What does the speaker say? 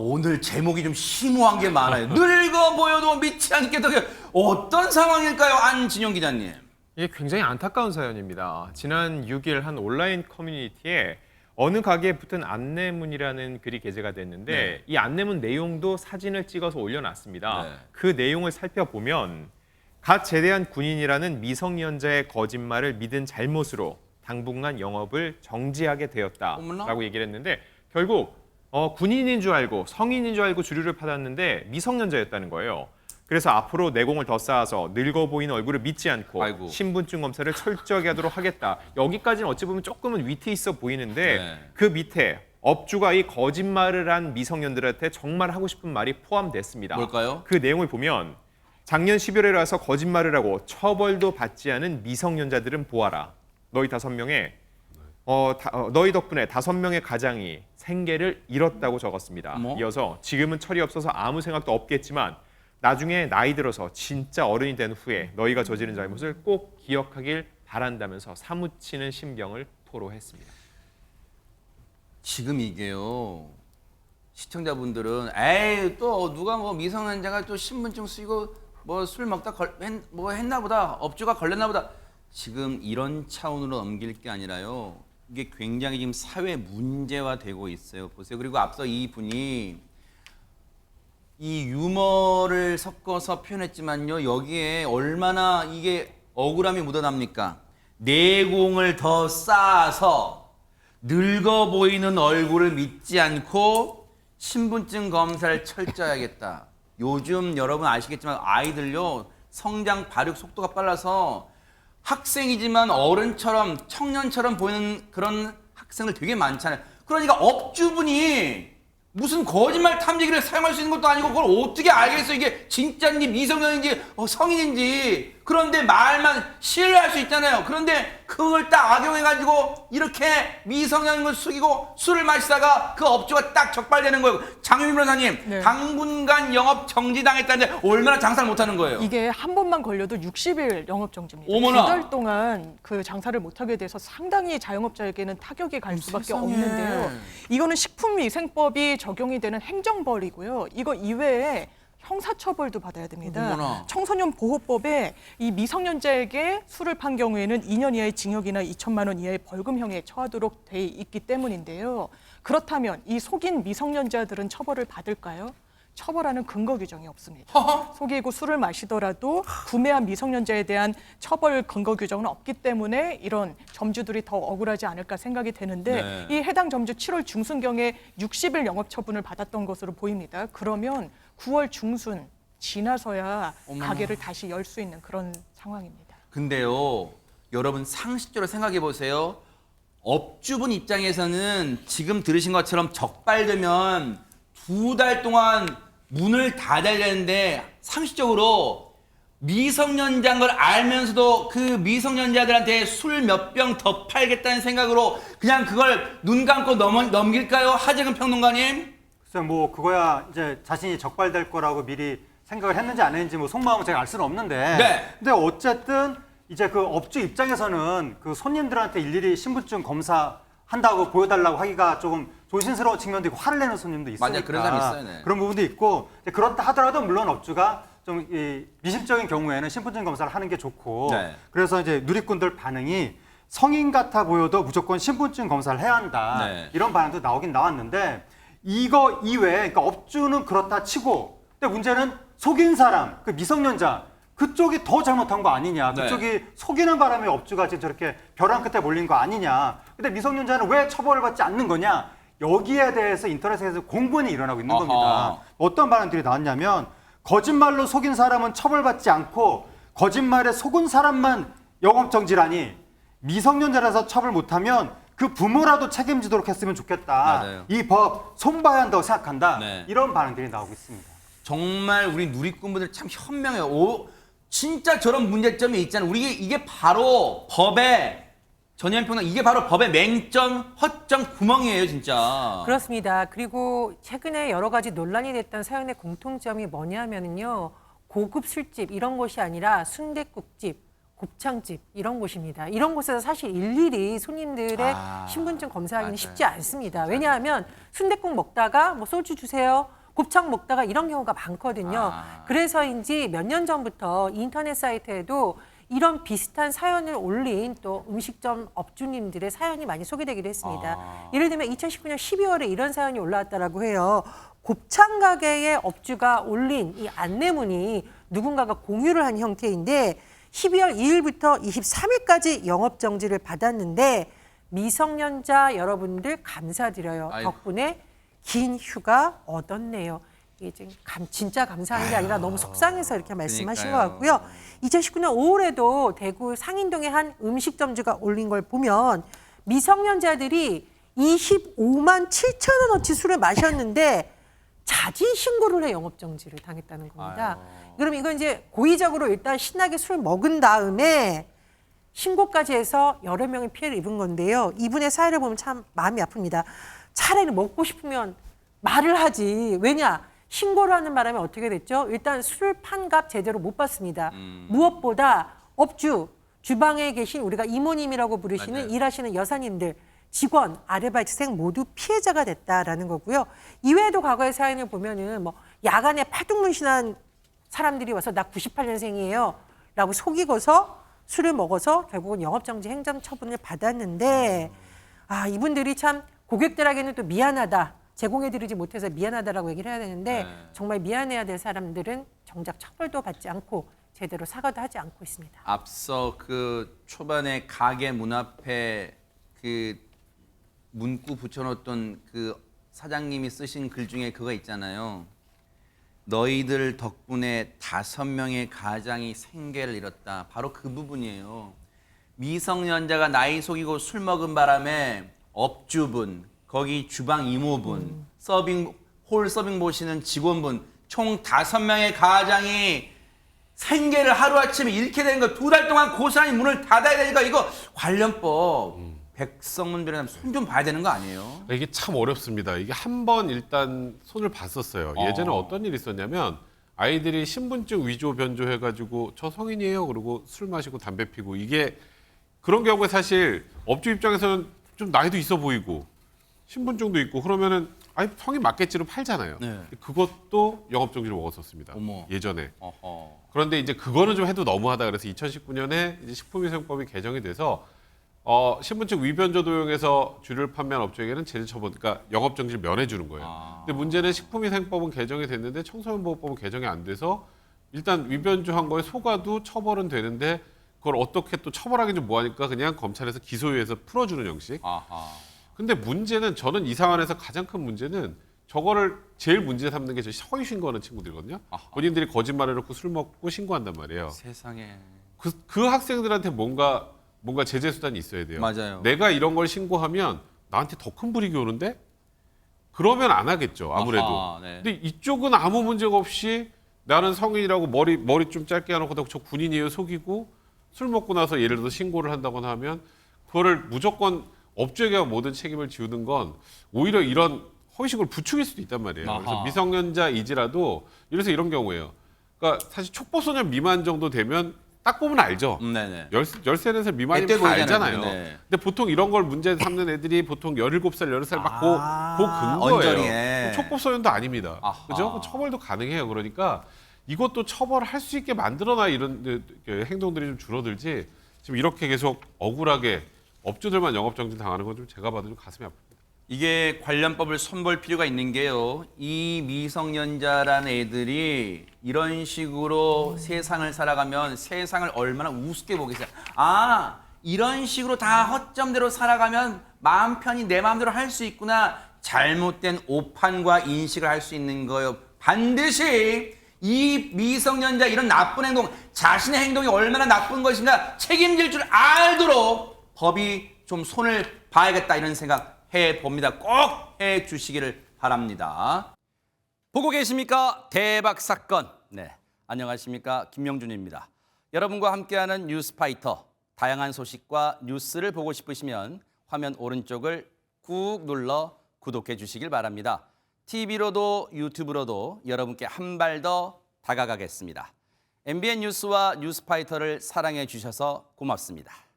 오늘 제목이 좀 심오한 게 많아요. 늙어 보여도 믿지 않겠다. 어떤 상황일까요, 안진영 기자님? 이게 굉장히 안타까운 사연입니다. 지난 6일 한 온라인 커뮤니티에 어느 가게에 붙은 안내문이라는 글이 게재가 됐는데 네. 이 안내문 내용도 사진을 찍어서 올려놨습니다. 네. 그 내용을 살펴보면 갓 제대한 군인이라는 미성년자의 거짓말을 믿은 잘못으로 당분간 영업을 정지하게 되었다라고 어머나? 얘기를 했는데 결국 군인인 줄 알고 성인인 줄 알고 주류를 받았는데 미성년자였다는 거예요. 그래서 앞으로 내공을 더 쌓아서 늙어 보이는 얼굴을 믿지 않고 아이고. 신분증 검사를 철저하게 하도록 하겠다. 여기까지는 어찌 보면 조금은 위트 있어 보이는데 네. 그 밑에 업주가 이 거짓말을 한 미성년들한테 정말 하고 싶은 말이 포함됐습니다. 뭘까요? 그 내용을 보면 작년 11월에 와서 거짓말을 하고 처벌도 받지 않은 미성년자들은 보아라. 너희 5명의 너희 덕분에 5명의 가장이 생계를 잃었다고 적었습니다. 어머. 이어서 지금은 철이 없어서 아무 생각도 없겠지만 나중에 나이 들어서 진짜 어른이 된 후에 너희가 저지른 잘못을 꼭 기억하길 바란다면서 사무치는 심경을 토로했습니다. 지금 이게요. 시청자분들은 에이 또 누가 뭐 미성년자가 또 신분증 쓰고 뭐 술 먹다 뭐 했나 보다. 업주가 걸렸나 보다. 지금 이런 차원으로 넘길 게 아니라요. 이게 굉장히 지금 사회 문제화되고 있어요. 보세요. 그리고 앞서 이 분이 이 유머를 섞어서 표현했지만요. 여기에 얼마나 이게 억울함이 묻어납니까? 내공을 더 쌓아서 늙어 보이는 얼굴을 믿지 않고 신분증 검사를 철저히 하겠다. 요즘 여러분 아시겠지만 아이들요. 성장 발육 속도가 빨라서 학생이지만 어른처럼 청년처럼 보이는 그런 학생들 되게 많잖아요. 그러니까 업주분이 무슨 거짓말 탐지기를 사용할 수 있는 것도 아니고 그걸 어떻게 알겠어? 이게 진짜인지 미성년인지 성인인지. 그런데 말만 신뢰할 수 있잖아요. 그런데 그걸 딱 악용해가지고 이렇게 미성년을 숙이고 술을 마시다가 그 업주가 딱 적발되는 거예요. 장유민 변호사님, 네. 당분간 영업 정지당했다는데 얼마나 장사를 못하는 거예요? 이게 한 번만 걸려도 60일 영업 정지입니다. 어머나. 2달 동안 그 장사를 못하게 돼서 상당히 자영업자에게는 타격이 갈 수밖에 세상에. 없는데요. 이거는 식품위생법이 적용이 되는 행정벌이고요. 이거 이외에 형사처벌도 받아야 됩니다. 어머나. 청소년 보호법에 이 미성년자에게 술을 판 경우에는 2년 이하의 징역이나 2천만 원 이하의 벌금형에 처하도록 돼 있기 때문인데요. 그렇다면 이 속인 미성년자들은 처벌을 받을까요? 처벌하는 근거 규정이 없습니다. 속이고 술을 마시더라도 구매한 미성년자에 대한 처벌 근거 규정은 없기 때문에 이런 점주들이 더 억울하지 않을까 생각이 되는데 네. 이 해당 점주 7월 중순경에 60일 영업 처분을 받았던 것으로 보입니다. 그러면 9월 중순 지나서야 어머나. 가게를 다시 열 수 있는 그런 상황입니다. 근데요, 여러분 상식적으로 생각해 보세요. 업주분 입장에서는 지금 들으신 것처럼 적발되면 2달 동안 문을 닫아야 되는데 상식적으로 미성년자인 걸 알면서도 그 미성년자들한테 술 몇 병 더 팔겠다는 생각으로 그냥 그걸 눈 감고 넘길까요? 하재근 평론가님? 글쎄 뭐 그거야 이제 자신이 적발될 거라고 미리 생각을 했는지 안 했는지 뭐 속마음은 제가 알 수는 없는데 네. 근데 어쨌든 이제 그 업주 입장에서는 그 손님들한테 일일이 신분증 검사한다고 보여달라고 하기가 조금 조심스러운 측면도 있고 화를 내는 손님도 있으니까 맞아요. 그런 사람 있어요. 네. 그런 부분도 있고 그렇다 하더라도 물론 업주가 좀 이 미심적인 경우에는 신분증 검사를 하는 게 좋고 네. 그래서 이제 누리꾼들 반응이 성인 같아 보여도 무조건 신분증 검사를 해야 한다 네. 이런 반응도 나오긴 나왔는데 이거 이외에 그러니까 업주는 그렇다 치고 근데 문제는 속인 사람 그 미성년자 그쪽이 더 잘못한 거 아니냐 네. 그쪽이 속이는 바람에 업주가 지금 저렇게 벼랑 끝에 몰린 거 아니냐 근데 미성년자는 왜 처벌을 받지 않는 거냐 여기에 대해서 인터넷에서 공분이 일어나고 있는 아하. 겁니다. 어떤 반응들이 나왔냐면 거짓말로 속인 사람은 처벌받지 않고 거짓말에 속은 사람만 영업정지라니 미성년자라서 처벌 못하면 그 부모라도 책임지도록 했으면 좋겠다. 맞아요. 이 법 손봐야 한다고 생각한다. 네. 이런 반응들이 나오고 있습니다. 정말 우리 누리꾼분들 참 현명해요. 진짜 저런 문제점이 있잖아요. 이게 바로 법의 전현 평론 이게 바로 법의 맹점, 허점 구멍이에요, 진짜. 그렇습니다. 그리고 최근에 여러 가지 논란이 됐던 사연의 공통점이 뭐냐면요. 고급 술집 이런 곳이 아니라 순댓국집, 곱창집 이런 곳입니다. 이런 곳에서 사실 일일이 손님들의 신분증 검사하기는 맞아요. 쉽지 않습니다. 왜냐하면 순댓국 먹다가 뭐 소주 주세요. 곱창 먹다가 이런 경우가 많거든요. 그래서인지 몇 년 전부터 인터넷 사이트에도 이런 비슷한 사연을 올린 또 음식점 업주님들의 사연이 많이 소개되기도 했습니다. 예를 들면 2019년 12월에 이런 사연이 올라왔다라고 해요. 곱창 가게의 업주가 올린 이 안내문이 누군가가 공유를 한 형태인데 12월 2일부터 23일까지 영업정지를 받았는데 미성년자 여러분들 감사드려요. 아이고. 덕분에 긴 휴가 얻었네요. 이게 지금 진짜 감사한 게 아니라 너무 속상해서 이렇게 말씀하신 것 그러니까요. 같고요. 2019년 5월에도 대구 상인동의 한 음식점주가 올린 걸 보면 미성년자들이 25만 7천 원어치 술을 마셨는데 자진 신고를 해 영업정지를 당했다는 겁니다. 그럼 이건 이제 고의적으로 일단 신나게 술 먹은 다음에 신고까지 해서 여러 명이 피해를 입은 건데요. 이분의 사연을 보면 참 마음이 아픕니다. 차라리 먹고 싶으면 말을 하지. 왜냐? 신고를 하는 바람에 어떻게 됐죠? 일단 술 판값 제대로 못 받습니다. 무엇보다 업주, 주방에 계신 우리가 이모님이라고 부르시는 맞아요. 일하시는 여사님들, 직원, 아르바이트생 모두 피해자가 됐다라는 거고요. 이외에도 과거의 사연을 보면은 뭐 야간에 팔뚝문신한 사람들이 와서 나 98년생이에요 라고 속이고서 술을 먹어서 결국은 영업정지 행정처분을 받았는데 이분들이 참 고객들에게는 또 미안하다. 제공해드리지 못해서 미안하다라고 얘기를 해야 되는데 정말 미안해야 될 사람들은 정작 처벌도 받지 않고 제대로 사과도 하지 않고 있습니다. 앞서 그 초반에 가게 문 앞에 그 문구 붙여놓던 그 사장님이 쓰신 글 중에 그거 있잖아요. 너희들 덕분에 5명의 가장이 생계를 잃었다. 바로 그 부분이에요. 미성년자가 나이 속이고 술 먹은 바람에 업주분, 거기 주방 이모분, 홀 서빙 보시는 직원분, 총 5명의 가장이 생계를 하루아침에 잃게 된 거 2달 동안 고스란히 문을 닫아야 되니까 이거 관련법 백성문별에 손 좀 봐야 되는 거 아니에요? 이게 참 어렵습니다. 이게 한 번 일단 손을 봤었어요. 예전에 어떤 일이 있었냐면 아이들이 신분증 위조 변조해가지고 저 성인이에요. 그러고 술 마시고 담배 피고 이게 그런 경우에 사실 업주 입장에서는 좀 나이도 있어 보이고 신분증도 있고 그러면은 성인 맞겠지로 팔잖아요. 네. 그것도 영업정지를 먹었었습니다. 어머. 예전에. 어허. 그런데 이제 그거는 좀 해도 너무하다 그래서 2019년에 이제 식품위생법이 개정이 돼서 신분증 위변조 도용해서 주류를 판매한 업주에게는 제재처분, 그러니까 영업정지를 면해주는 거예요. 근데 문제는 식품위생법은 개정이 됐는데 청소년보호법은 개정이 안 돼서 일단 위변조한 거에 속아도 처벌은 되는데 그걸 어떻게 또 처벌하기 좀 뭐하니까 그냥 검찰에서 기소유예해서 풀어주는 형식. 아하. 근데 문제는 저는 이 사안에서 가장 큰 문제는 저거를 제일 문제 삼는 게 저 허위 신고하는 친구들이거든요. 본인들이 거짓말을 해놓고 술 먹고 신고한단 말이에요. 세상에. 그 학생들한테 뭔가 제재 수단이 있어야 돼요. 맞아요. 내가 이런 걸 신고하면 나한테 더 큰 불이익이 오는데 그러면 안 하겠죠. 아무래도. 아하, 네. 근데 이쪽은 아무 문제가 없이 나는 성인이라고 머리 좀 짧게 해놓고 저 군인이에요 속이고 술 먹고 나서 예를 들어서 신고를 한다거나 하면 그거를 무조건 업주에게 모든 책임을 지우는 건 오히려 이런 허위식을 부추길 수도 있단 말이에요. 그래서 아하. 미성년자이지라도 이래서 이런 경우예요. 그러니까 사실 촉법소년 미만 정도 되면 딱 보면 알죠. 네네. 13살 미만이면 애때 다 보이잖아요. 알잖아요. 네. 근데 보통 이런 걸 문제 삼는 애들이 보통 17살, 18살 막 근거예요. 언저리에. 촉법소년도 아닙니다. 아하. 그죠? 처벌도 가능해요. 그러니까 이것도 처벌할 수 있게 만들어놔 이런 행동들이 좀 줄어들지 지금 이렇게 계속 억울하게 업주들만 영업정지 당하는 건 좀 제가 봐도 좀 가슴이 아픕니다. 이게 관련법을 손볼 필요가 있는 게요. 이 미성년자라는 애들이 이런 식으로 세상을 살아가면 세상을 얼마나 우습게 보겠어요. 이런 식으로 다 허점대로 살아가면 마음 편히 내 마음대로 할 수 있구나. 잘못된 오판과 인식을 할 수 있는 거예요. 반드시 이 미성년자 이런 나쁜 행동, 자신의 행동이 얼마나 나쁜 것인가 책임질 줄 알도록 법이 좀 손을 봐야겠다 이런 생각 해봅니다. 꼭 해주시기를 바랍니다. 보고 계십니까? 대박 사건. 네, 안녕하십니까? 김명준입니다. 여러분과 함께하는 뉴스파이터. 다양한 소식과 뉴스를 보고 싶으시면 화면 오른쪽을 꾹 눌러 구독해 주시길 바랍니다. TV로도 유튜브로도 여러분께 한 발 더 다가가겠습니다. MBN 뉴스와 뉴스파이터를 사랑해 주셔서 고맙습니다.